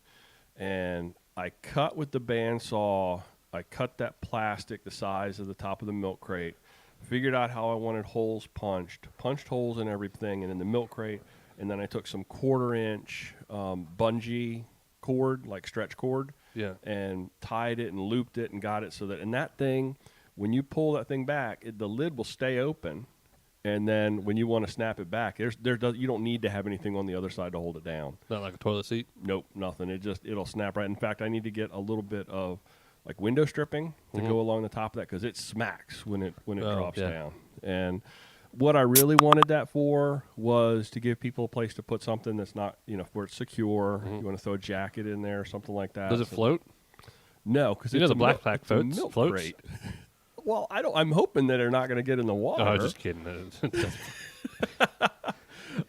Speaker 1: And I cut with the bandsaw I cut that plastic the size of the top of the milk crate, figured out how I wanted holes punched holes in everything and in the milk crate, and then I took some 1/4-inch bungee cord, like stretch cord,
Speaker 2: Yeah.
Speaker 1: and tied it and looped it and got it so that, and that thing, when you pull that thing back, the lid will stay open. And then when you want to snap it back, you don't need to have anything on the other side to hold it down.
Speaker 2: Not like a toilet seat.
Speaker 1: Nope, nothing. It'll snap right. In fact, I need to get a little bit of like window stripping to go along the top of that because it smacks when it drops down. And what I really wanted that for was to give people a place to put something that's not, where it's secure. You want to throw a jacket in there or something like that.
Speaker 2: Does it float?
Speaker 1: No, because
Speaker 2: You know the black pack floats.
Speaker 1: Milk crate. Well, I'm hoping that they're not going to get in the water.
Speaker 2: Oh, I was just kidding.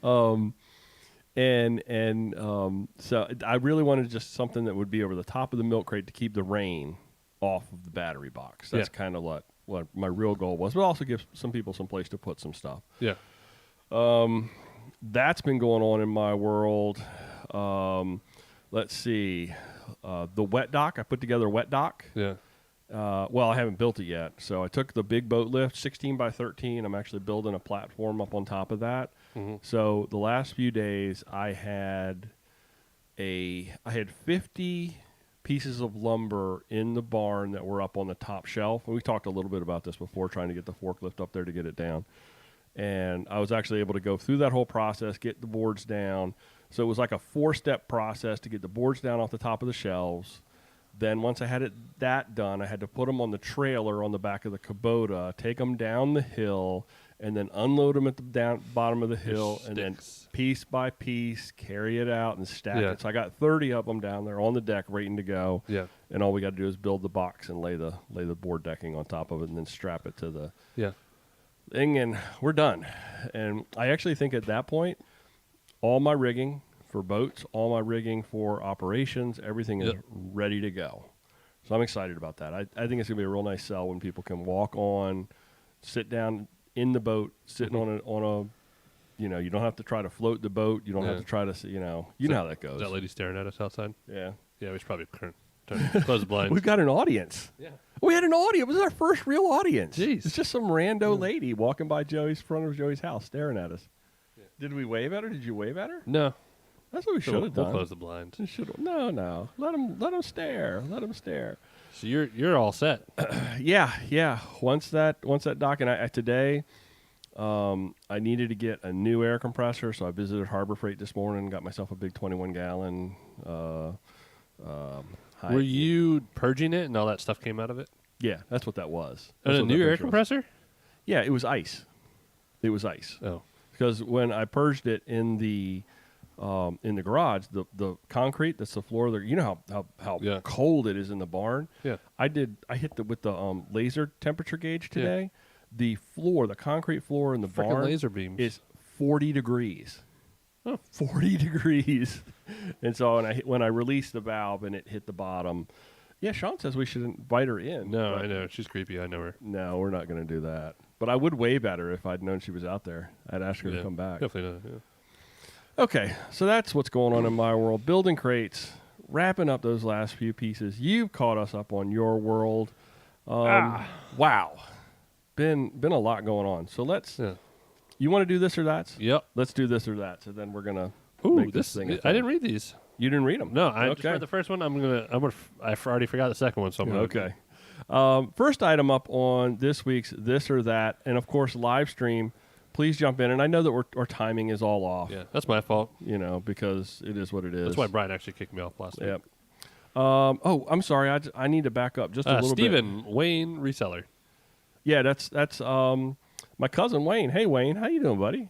Speaker 1: So I really wanted just something that would be over the top of the milk crate to keep the rain off of the battery box. That's kind of what my real goal was, but also give some people some place to put some stuff.
Speaker 2: Yeah.
Speaker 1: That's been going on in my world. Let's see. The wet dock. I put together a wet dock.
Speaker 2: Yeah.
Speaker 1: Well, I haven't built it yet. So I took the big boat lift, 16 by 13. I'm actually building a platform up on top of that. So the last few days I had 50 pieces of lumber in the barn that were up on the top shelf. And we talked a little bit about this before, trying to get the forklift up there to get it down. And I was actually able to go through that whole process, get the boards down. So it was like a 4-step process to get the boards down off the top of the shelves. Then once I had that done, I had to put them on the trailer on the back of the Kubota, take them down the hill, and then unload them at the bottom of the hill, and then piece by piece carry it out and stack it. So I got 30 of them down there on the deck waiting to go.
Speaker 2: Yeah.
Speaker 1: And all we got to do is build the box and lay the board decking on top of it, and then strap it to the thing, and we're done. And I actually think at that point, all my rigging for boats, all my rigging for operations, everything is ready to go. So I'm excited about that. I think it's going to be a real nice sell when people can walk on, sit down in the boat, sitting on a, you don't have to try to float the boat. You don't have to try to, you know how that goes.
Speaker 2: Is that lady staring at us outside?
Speaker 1: Yeah.
Speaker 2: Yeah, we should probably close the blinds.
Speaker 1: We've got an audience.
Speaker 2: Yeah.
Speaker 1: We had an audience. It was our first real audience.
Speaker 2: Jeez.
Speaker 1: It's just some rando lady walking by front of Joey's house staring at us. Yeah. Did we wave at her? Did you wave at her?
Speaker 2: No.
Speaker 1: That's what we should have done.
Speaker 2: We'll close the blinds.
Speaker 1: No. Let them stare. Let them stare.
Speaker 2: So you're all set.
Speaker 1: Yeah. Once that dock, and today, I needed to get a new air compressor, so I visited Harbor Freight this morning and got myself a big 21-gallon.
Speaker 2: Were you purging it and all that stuff came out of it?
Speaker 1: Yeah, that's what that was.
Speaker 2: And a new air compressor?
Speaker 1: Yeah, it was ice.
Speaker 2: Oh.
Speaker 1: Because when I purged it in the garage, the concrete that's the floor there, you know how cold it is in the barn.
Speaker 2: Yeah.
Speaker 1: I hit with the laser temperature gauge today. Yeah. The floor, the concrete floor in the barn
Speaker 2: laser beams.
Speaker 1: is 40 degrees.
Speaker 2: Oh.
Speaker 1: 40 degrees. And so when I released the valve and it hit the bottom, Sean says we should invite her in.
Speaker 2: No, I know. She's creepy. I know her.
Speaker 1: No, we're not going to do that. But I would wave at her if I'd known she was out there. I'd ask her to come back.
Speaker 2: Definitely not, yeah.
Speaker 1: Okay, so that's what's going on in my world. Building crates, wrapping up those last few pieces. You've caught us up on your world. Wow. Been a lot going on. So you want to do this or that?
Speaker 2: Yep.
Speaker 1: Let's do this or that. So then we're going to make this thing.
Speaker 2: I didn't read these.
Speaker 1: You didn't read them?
Speaker 2: No, I just read the first one. I already forgot the second one, so I'm
Speaker 1: okay. First item up on this week's This or That, and of course live stream. Please jump in, and I know that our timing is all off.
Speaker 2: Yeah, that's my fault.
Speaker 1: Because it is what it is.
Speaker 2: That's why Brian actually kicked me off last week.
Speaker 1: Yep. I'm sorry. I need to back up just a little bit.
Speaker 2: Stephen Wayne, reseller.
Speaker 1: Yeah, that's my cousin Wayne. Hey Wayne, how you doing, buddy?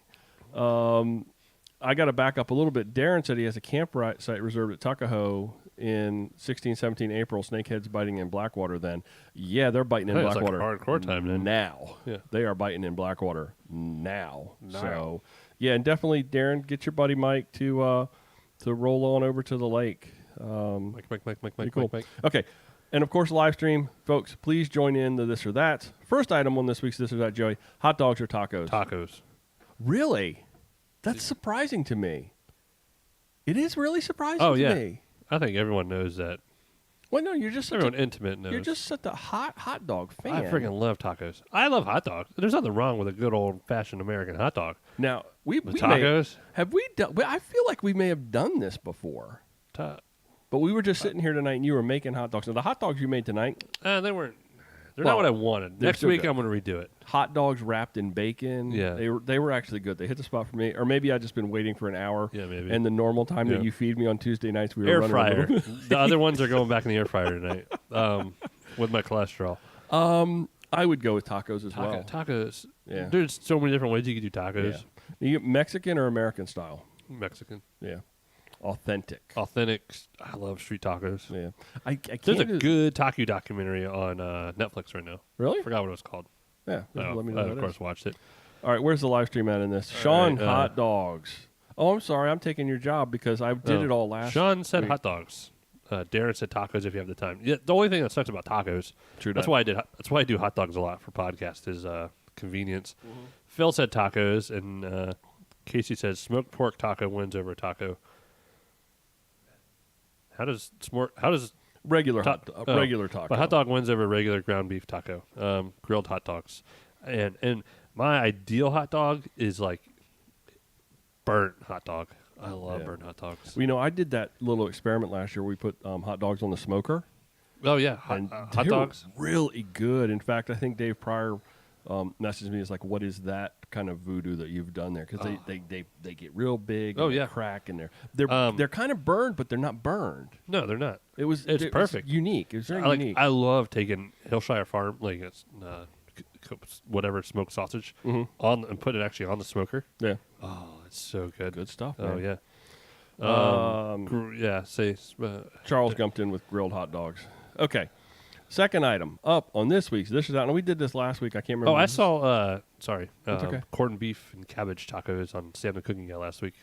Speaker 1: I got to back up a little bit. Darren said he has a campsite reserved at Tuckahoe in 16-17 April. Snakeheads biting in Blackwater then. Yeah, they're biting in Blackwater.
Speaker 2: Like hardcore time then.
Speaker 1: Now. Yeah. They are biting in Blackwater now. So, yeah, and definitely, Darren, get your buddy Mike to roll on over to the lake.
Speaker 2: Mike.
Speaker 1: Cool. Okay. And, of course, live stream. Folks, please join in the This or That. First item on this week's This or That, Joey, hot dogs or tacos?
Speaker 2: Tacos.
Speaker 1: Really? That's surprising to me. It is really surprising to me.
Speaker 2: I think everyone knows that
Speaker 1: Well, no, you're just
Speaker 2: Everyone intimate knows.
Speaker 1: you're just such a hot dog fan.
Speaker 2: I freaking love tacos. I love hot dogs. There's nothing wrong with a good old fashioned American hot dog.
Speaker 1: Now we
Speaker 2: With
Speaker 1: may,
Speaker 2: tacos,
Speaker 1: have we done? Well, I feel like we may have done this before, but we were just sitting here tonight and you were making hot dogs. Now the hot dogs you made tonight,
Speaker 2: they weren't. They're
Speaker 1: Well,
Speaker 2: not what I wanted.
Speaker 1: they're
Speaker 2: Next
Speaker 1: still
Speaker 2: week
Speaker 1: good.
Speaker 2: I'm going to redo it.
Speaker 1: hot dogs wrapped in bacon.
Speaker 2: Yeah.
Speaker 1: they were actually good. They hit the spot for me, or maybe I just been waiting for an hour.
Speaker 2: Yeah, maybe.
Speaker 1: And the normal time
Speaker 2: Yeah.
Speaker 1: that you feed me on Tuesday nights, we were
Speaker 2: Air
Speaker 1: running a
Speaker 2: fryer.
Speaker 1: little-
Speaker 2: The other ones are going back in the air fryer tonight with my cholesterol.
Speaker 1: I would go with tacos as well.
Speaker 2: Tacos.
Speaker 1: Yeah.
Speaker 2: There's so many different ways you could do tacos.
Speaker 1: Yeah. You get Mexican or American style?
Speaker 2: Mexican.
Speaker 1: Yeah. Authentic.
Speaker 2: Authentic. I love street tacos.
Speaker 1: Yeah. I can't
Speaker 2: There's a
Speaker 1: do-
Speaker 2: good taco documentary on Netflix right now.
Speaker 1: Really?
Speaker 2: I forgot what it was called.
Speaker 1: Yeah.
Speaker 2: Oh,
Speaker 1: Let me know
Speaker 2: I,
Speaker 1: what
Speaker 2: of
Speaker 1: it
Speaker 2: course,
Speaker 1: is.
Speaker 2: watched it.
Speaker 1: All right, where's the live stream at in this? Sean,
Speaker 2: right,
Speaker 1: hot dogs. Oh, I'm sorry. I'm taking your job because I did
Speaker 2: Oh,
Speaker 1: it all last
Speaker 2: Sean said
Speaker 1: week.
Speaker 2: hot dogs. Darren said tacos if you have the time. Yeah, the only thing that sucks about tacos.
Speaker 1: True
Speaker 2: That's
Speaker 1: that.
Speaker 2: why I did. That's why I do hot dogs a lot for podcast is convenience.
Speaker 1: Mm-hmm.
Speaker 2: Phil said tacos, and Casey says smoked pork taco wins over taco. How does
Speaker 1: Regular
Speaker 2: Ta-
Speaker 1: regular taco.
Speaker 2: But hot dog wins over regular ground beef taco. Grilled hot dogs, and my ideal hot dog is like burnt hot dog. I love
Speaker 1: Yeah.
Speaker 2: burnt hot dogs.
Speaker 1: Well, I did that little experiment last year. We put hot dogs on the smoker.
Speaker 2: Oh yeah,
Speaker 1: and
Speaker 2: hot
Speaker 1: they were
Speaker 2: dogs.
Speaker 1: really good. In fact, I think Dave Pryor messaged me. It's like, what is that kind of voodoo that you've done there? Because they get real big.
Speaker 2: Oh,
Speaker 1: and they
Speaker 2: yeah.
Speaker 1: crack and they're kind of burned, but they're not burned.
Speaker 2: No, they're not.
Speaker 1: It's
Speaker 2: perfect.
Speaker 1: unique. It was very
Speaker 2: I
Speaker 1: unique.
Speaker 2: I love taking Hillshire Farm, like it's whatever smoked sausage, on and put it actually on the smoker.
Speaker 1: Yeah,
Speaker 2: Oh, it's so good.
Speaker 1: good stuff.
Speaker 2: Oh
Speaker 1: Man.
Speaker 2: yeah.
Speaker 1: Um,
Speaker 2: Yeah. Say.
Speaker 1: Charles jumped in with grilled hot dogs. Okay. Second item up on this week's This Is Out. And we did this last week. I can't remember.
Speaker 2: Oh, I saw. Sorry.
Speaker 1: That's okay.
Speaker 2: Corned beef and cabbage tacos on Sam the Cooking Guy last week.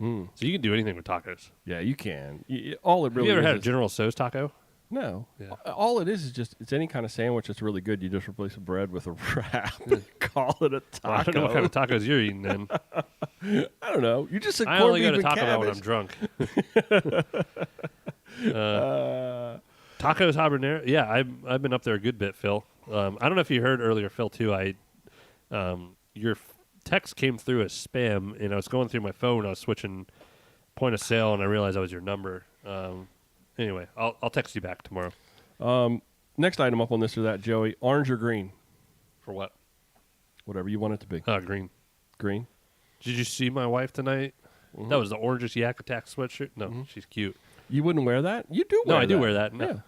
Speaker 1: Mm.
Speaker 2: So you can do anything with tacos.
Speaker 1: Yeah, you can. All it really
Speaker 2: Have you ever
Speaker 1: is
Speaker 2: had a
Speaker 1: is-
Speaker 2: General Tso's taco?
Speaker 1: No.
Speaker 2: Yeah.
Speaker 1: All it is just it's any kind of sandwich that's really good. You just replace the bread with a wrap. Call it a taco.
Speaker 2: Well, I don't know what kind of tacos you're eating then.
Speaker 1: I don't know. You just said
Speaker 2: I
Speaker 1: corned
Speaker 2: only
Speaker 1: beef
Speaker 2: go to
Speaker 1: and
Speaker 2: Taco Bell when I'm
Speaker 1: cabbage.
Speaker 2: drunk. Tacos habanero. Yeah, I've been up there a good bit, Phil. I don't know if you heard earlier, Phil, too. Your text came through as spam, and I was going through my phone. I was switching point of sale, and I realized that was your number. Anyway, I'll text you back tomorrow.
Speaker 1: Next item up on this or that, Joey. Orange or green?
Speaker 2: For what?
Speaker 1: Whatever you want it to be.
Speaker 2: Green.
Speaker 1: Green?
Speaker 2: Did you see my wife tonight?
Speaker 1: Mm-hmm.
Speaker 2: That was the orangest Yak Attack sweatshirt. No, she's cute.
Speaker 1: You wouldn't wear that? You do
Speaker 2: No,
Speaker 1: wear
Speaker 2: I
Speaker 1: that.
Speaker 2: do wear that. No.
Speaker 1: Yeah.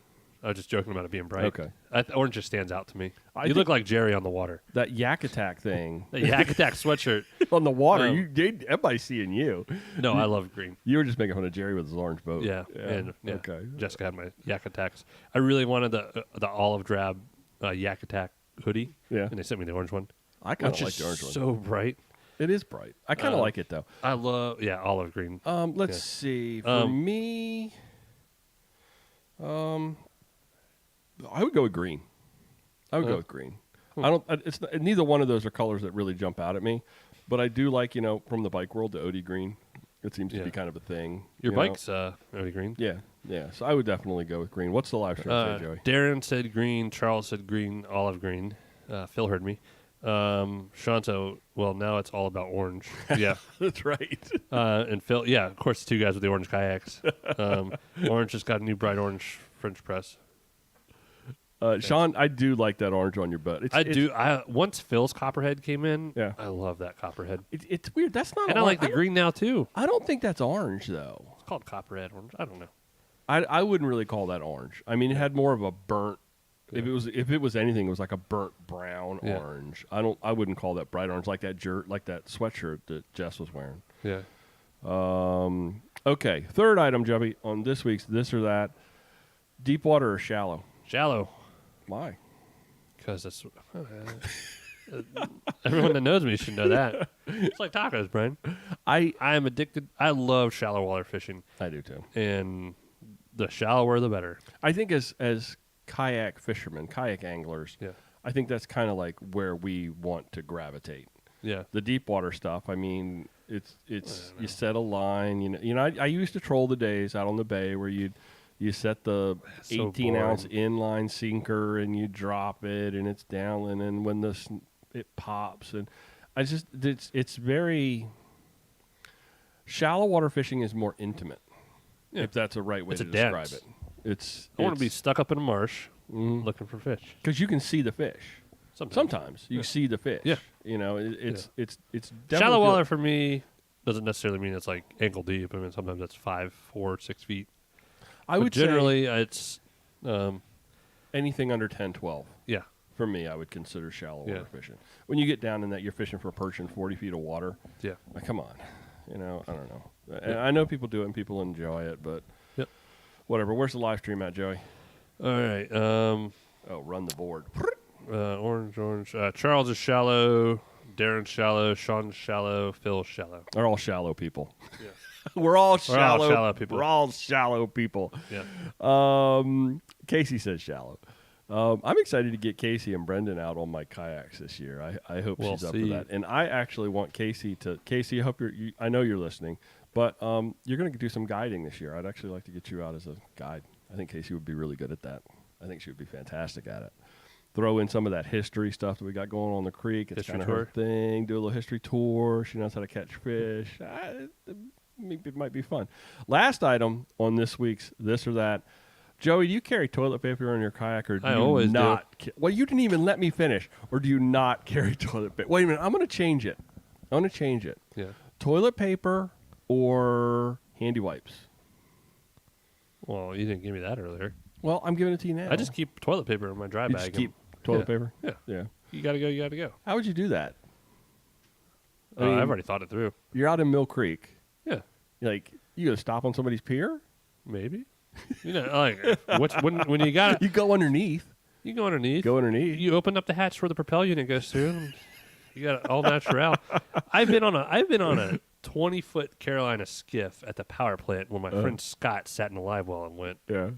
Speaker 2: I was just joking about it being bright.
Speaker 1: Okay.
Speaker 2: Orange just stands out to me.
Speaker 1: I
Speaker 2: You
Speaker 1: think-
Speaker 2: look like Jerry on the water.
Speaker 1: That Yak Attack thing
Speaker 2: The Yak Attack sweatshirt.
Speaker 1: on the water.
Speaker 2: Um,
Speaker 1: Everybody's seeing you.
Speaker 2: No, I love green.
Speaker 1: You were just making fun of Jerry with his orange boat.
Speaker 2: Yeah, and yeah.
Speaker 1: Okay.
Speaker 2: Jessica had my Yak Attacks. I really wanted the olive drab Yak Attack hoodie.
Speaker 1: Yeah.
Speaker 2: And they sent me the orange one.
Speaker 1: I kind
Speaker 2: Which
Speaker 1: of like
Speaker 2: is
Speaker 1: the orange one.
Speaker 2: so bright.
Speaker 1: It is bright. I kind of like it though.
Speaker 2: I love olive green.
Speaker 1: Let's
Speaker 2: Yeah.
Speaker 1: see. For me, I would go with green. I would go with green. I don't. It's not, neither one of those are colors that really jump out at me, but I do like from the bike world the OD green. It seems to
Speaker 2: Yeah.
Speaker 1: be kind of a thing.
Speaker 2: Your
Speaker 1: you know?
Speaker 2: bike's already green.
Speaker 1: Yeah, yeah. So I would definitely go with green. What's the live stream say, Joey?
Speaker 2: Darren said green. Charles said green. Olive green. Phil heard me. Sean said, well, now it's all about orange. Yeah.
Speaker 1: That's right.
Speaker 2: And Phil, yeah, of course, the two guys with the orange kayaks. Orange just got a new bright orange French press.
Speaker 1: Sean, I do like that orange on your boat.
Speaker 2: Once Phil's Copperhead came in,
Speaker 1: Yeah.
Speaker 2: I love that Copperhead.
Speaker 1: It's weird. That's not.
Speaker 2: And I like the green now, too.
Speaker 1: I don't think that's orange though.
Speaker 2: It's called Copperhead orange. I don't know.
Speaker 1: I wouldn't really call that orange. I mean, it had more of a burnt. If it was anything, it was like a burnt brown
Speaker 2: Yeah.
Speaker 1: orange. I wouldn't call that bright orange like that sweatshirt that Jess was wearing.
Speaker 2: Yeah.
Speaker 1: Okay, third item, Jubby, on this week's This or That: deep water or shallow?
Speaker 2: Shallow.
Speaker 1: Why?
Speaker 2: Because that's. Everyone that knows me should know that. It's like tacos, Brian. I am addicted. I love shallow water fishing,
Speaker 1: I do too.
Speaker 2: and the shallower the better.
Speaker 1: I think as kayak fishermen, kayak anglers,
Speaker 2: Yeah.
Speaker 1: I think that's kind of like where we want to gravitate.
Speaker 2: Yeah.
Speaker 1: The deep water stuff. I mean, it's you set a line. I used to troll the days out on the bay where you'd You set the
Speaker 2: So
Speaker 1: 18-ounce
Speaker 2: boring.
Speaker 1: inline sinker and you drop it, and it's down, and then when it pops, and it's very shallow water fishing is more intimate,
Speaker 2: Yeah.
Speaker 1: if that's a right way
Speaker 2: It's
Speaker 1: to
Speaker 2: a
Speaker 1: describe
Speaker 2: dance.
Speaker 1: it. It's
Speaker 2: I want to be stuck up in a marsh
Speaker 1: Mhm.
Speaker 2: looking for fish.
Speaker 1: because you can see the fish. Sometimes you
Speaker 2: Yeah.
Speaker 1: see the fish.
Speaker 2: Yeah.
Speaker 1: You know, it's definitely
Speaker 2: Shallow
Speaker 1: feel-
Speaker 2: water for me doesn't necessarily mean it's like ankle deep. I mean, sometimes it's 5, 4, 6 feet.
Speaker 1: I
Speaker 2: But
Speaker 1: would
Speaker 2: generally it's
Speaker 1: anything under 10, 12.
Speaker 2: yeah.
Speaker 1: For me, I would consider shallow
Speaker 2: Yeah.
Speaker 1: water fishing. When you get down in that, you're fishing for perch in 40 feet of water.
Speaker 2: Yeah.
Speaker 1: Like, come on. You know, I don't know. And I know people do it and people enjoy it, but
Speaker 2: Yep.
Speaker 1: whatever. Where's the live stream at, Joey?
Speaker 2: All right.
Speaker 1: Oh, run the board.
Speaker 2: Orange. Charles is shallow. Darren's shallow. Sean's shallow. Phil's shallow.
Speaker 1: They're all shallow people.
Speaker 2: Yeah.
Speaker 1: We're all shallow.
Speaker 2: shallow people.
Speaker 1: We're all shallow people.
Speaker 2: Yeah.
Speaker 1: Casey says shallow. I'm excited to get Casey and Brendan out on my kayaks this year. I hope
Speaker 2: We'll
Speaker 1: she's up
Speaker 2: see.
Speaker 1: for that. And I actually want Casey, I hope I know you're listening, but you're going to do some guiding this year. I'd actually like to get you out as a guide. I think Casey would be really good at that. I think she would be fantastic at it. Throw in some of that history stuff that we got going on the creek. It's
Speaker 2: History
Speaker 1: kind of her
Speaker 2: tour?
Speaker 1: thing. Do a little history tour. She knows how to catch fish. It might be fun. Last item on this week's This or That. Joey, do you carry toilet paper on your kayak, or do
Speaker 2: I
Speaker 1: you
Speaker 2: always do.
Speaker 1: not? Well, you didn't even let me finish. Or do you not carry toilet paper? Wait a minute. I'm going to change it.
Speaker 2: Yeah.
Speaker 1: Toilet paper or handy wipes?
Speaker 2: Well, you didn't give me that earlier.
Speaker 1: Well, I'm giving it to you now.
Speaker 2: I just keep toilet paper in my dry
Speaker 1: You
Speaker 2: bag.
Speaker 1: just keep toilet
Speaker 2: yeah.
Speaker 1: paper?
Speaker 2: Yeah.
Speaker 1: Yeah.
Speaker 2: You gotta go. You gotta go.
Speaker 1: How would you do that? I mean,
Speaker 2: I've already thought it through.
Speaker 1: You're out in Mill Creek.
Speaker 2: Yeah.
Speaker 1: Like, you going to stop on somebody's pier?
Speaker 2: Maybe. You know, like when you got
Speaker 1: You go underneath.
Speaker 2: you go underneath.
Speaker 1: Go underneath.
Speaker 2: You open up the hatch where the propel unit goes through. And you got it all natural. I've been on a 20-foot Carolina skiff at the power plant where my friend Scott sat in the live well and went.
Speaker 1: Yeah.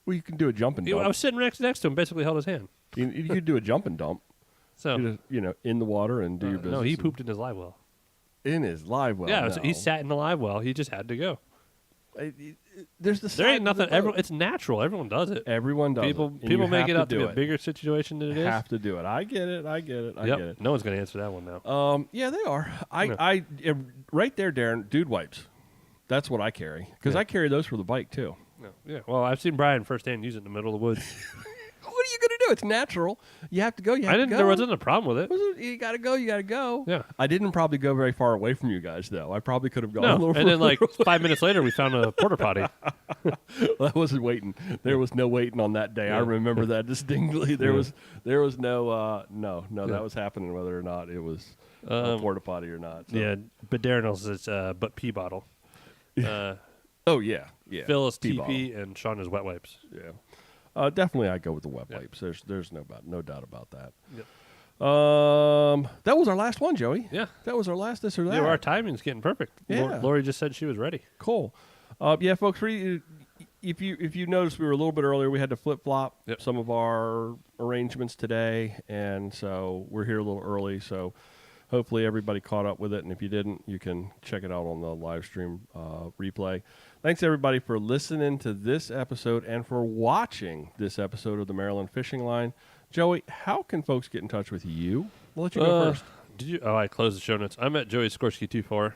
Speaker 1: Well, you can do a jump and dump.
Speaker 2: I was sitting next to him, basically held his hand.
Speaker 1: You could do a jump and dump.
Speaker 2: So
Speaker 1: You just, in the water and do your business.
Speaker 2: no, he pooped in his live well.
Speaker 1: in his live well.
Speaker 2: yeah,
Speaker 1: no.
Speaker 2: so he sat in the live well. He just had to go.
Speaker 1: There's the
Speaker 2: There
Speaker 1: side
Speaker 2: ain't
Speaker 1: of
Speaker 2: nothing.
Speaker 1: the boat.
Speaker 2: It's natural. Everyone does it.
Speaker 1: Everyone does
Speaker 2: People
Speaker 1: it. And
Speaker 2: people
Speaker 1: you
Speaker 2: make
Speaker 1: have
Speaker 2: it out to
Speaker 1: do
Speaker 2: be a bigger situation than it is.
Speaker 1: Have to do it. I get it. I get
Speaker 2: Yep.
Speaker 1: it.
Speaker 2: No one's going to answer that one now.
Speaker 1: Yeah, they are.
Speaker 2: No.
Speaker 1: Right there, Darren. Dude wipes. That's what I carry because
Speaker 2: Yeah.
Speaker 1: I carry those for the bike too.
Speaker 2: No. Yeah. Well, I've seen Brian firsthand use it in the middle of the woods.
Speaker 1: What are you gonna do? It's natural. You have to go. You have
Speaker 2: I didn't.
Speaker 1: to go.
Speaker 2: There wasn't a problem with it.
Speaker 1: You gotta go. You gotta go.
Speaker 2: Yeah.
Speaker 1: I didn't probably go very far away from you guys though. I probably could have gone a
Speaker 2: No.
Speaker 1: little
Speaker 2: And then
Speaker 1: further.
Speaker 2: like 5 minutes later, we found a porta potty.
Speaker 1: I wasn't waiting. There was no waiting on that day. I
Speaker 2: Yeah.
Speaker 1: remember that distinctly. There
Speaker 2: Yeah.
Speaker 1: was no no
Speaker 2: Yeah.
Speaker 1: that was happening whether or not it was a porta potty or not. So.
Speaker 2: Yeah. But Darren knows it's but pee bottle.
Speaker 1: Oh yeah. Yeah.
Speaker 2: Phil is
Speaker 1: Pee
Speaker 2: TP and Sean is wet wipes.
Speaker 1: Yeah. Definitely, I go with the wet
Speaker 2: Yeah.
Speaker 1: wipes. There's no doubt about that.
Speaker 2: Yep.
Speaker 1: That was our last one, Joey.
Speaker 2: Yeah.
Speaker 1: That was our last this or that.
Speaker 2: Yeah, our timing's getting perfect.
Speaker 1: Yeah.
Speaker 2: Lori just said she was ready.
Speaker 1: Cool. Yeah, folks. If you noticed, we were a little bit earlier. We had to flip flop
Speaker 2: Yep.
Speaker 1: some of our arrangements today, and so we're here a little early. So hopefully everybody caught up with it, and if you didn't, you can check it out on the live stream replay. Thanks everybody for listening to this episode and for watching this episode of the Maryland Fishing Line. Joey, how can folks get in touch with you? We'll let you go first.
Speaker 2: Did you? Oh, I closed the show notes. I'm at Joey Skorsky 24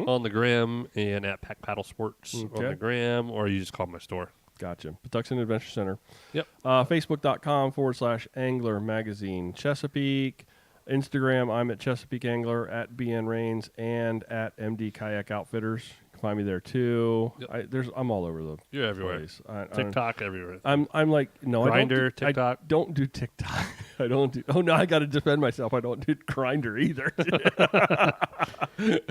Speaker 2: on the gram and at Pack Paddle Sports on
Speaker 1: Okay.
Speaker 2: the gram, or you just call my store.
Speaker 1: Gotcha. Patuxent Adventure Center.
Speaker 2: Yep.
Speaker 1: Facebook.com/Angler Magazine Chesapeake. Instagram, I'm at Chesapeake Angler, at BN Rains, and at MD Kayak Outfitters. You can find me there too.
Speaker 2: Yep.
Speaker 1: I'm all over the
Speaker 2: You're everywhere.
Speaker 1: place.
Speaker 2: TikTok everywhere.
Speaker 1: I'm like no.
Speaker 2: Grindr,
Speaker 1: I
Speaker 2: TikTok.
Speaker 1: don't do TikTok. I don't do. Oh no, I got to defend myself. I don't do Grinder either.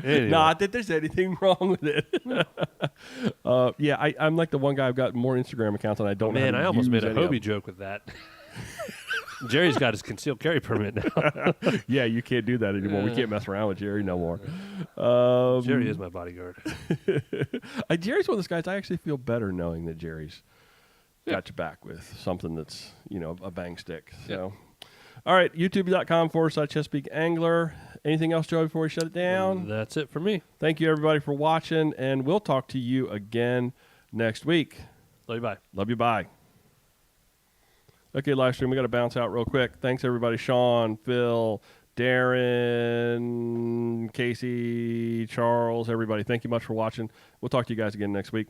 Speaker 2: Anyway.
Speaker 1: Not that there's anything wrong with it. Yeah, I'm like the one guy. I've got more Instagram accounts, and I don't. know how
Speaker 2: Man,
Speaker 1: to
Speaker 2: I almost
Speaker 1: use
Speaker 2: made a
Speaker 1: any of
Speaker 2: Hobie
Speaker 1: them.
Speaker 2: joke with that. Jerry's got his concealed carry permit now.
Speaker 1: Yeah, you can't do that anymore. We can't mess around with Jerry no more.
Speaker 2: Jerry is my bodyguard.
Speaker 1: Jerry's one of those guys. I actually feel better knowing that Jerry's got you back with something that's a bang stick. So, all right, YouTube.com/Chesapeake Angler. Anything else, Joey, before we shut it down?
Speaker 2: That's it for me.
Speaker 1: Thank you, everybody, for watching, and we'll talk to you again next week.
Speaker 2: Love you. Bye.
Speaker 1: Love you. Bye. Okay, live stream. We got to bounce out real quick. Thanks, everybody. Sean, Phil, Darren, Casey, Charles, everybody. Thank you much for watching. We'll talk to you guys again next week.